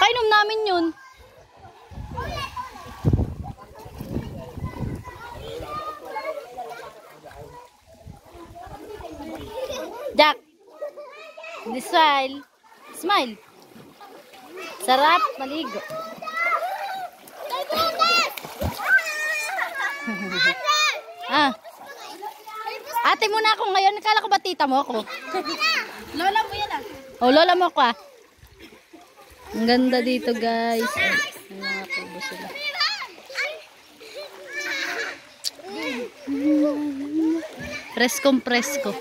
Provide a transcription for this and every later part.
Kainom namin yun. Jack. Smile. Smile. Sarap maligo. Ah. Ate muna ako ngayon. Akala ko ba tita mo ako? Lola mo yan ah. Oh, lola mo ako ah. Ang ganda dito guys. Ay, mga kubo sila. Preskong presko.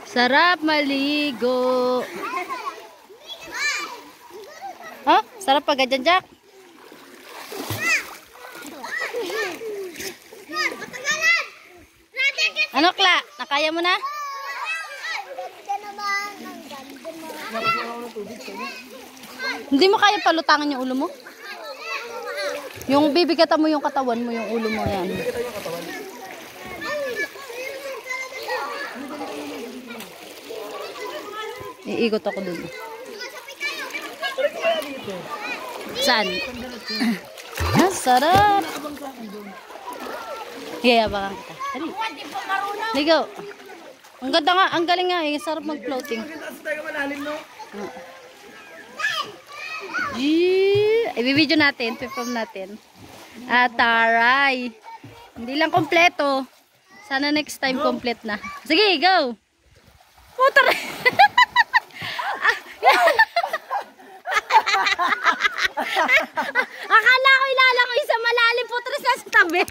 Sarap maligo. Oh, sarap pag ganyan, Jack. Ano, Kla? Nakaya mo na? Hindi mo kaya palutangan yung ulo mo? Yung bibigatan mo yung katawan mo, yung ulo mo yan. Iikot ako dun. Saan? Ah, sarap. Yayabangan kita. Dali. Ligaw. Ang ganda nga, ang galing nga eh. Sarap mag-floating. I-video natin, perform natin. Taray. Hindi lang kompleto. Sana next time complete na. Sige, go. Oh, taray. Akala ko ilalangoy sa malalim, putris na sa tabi.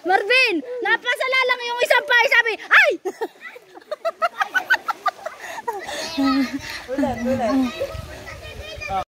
Marvin, napasala lang yung isang pa, sabi, ay! Ulan.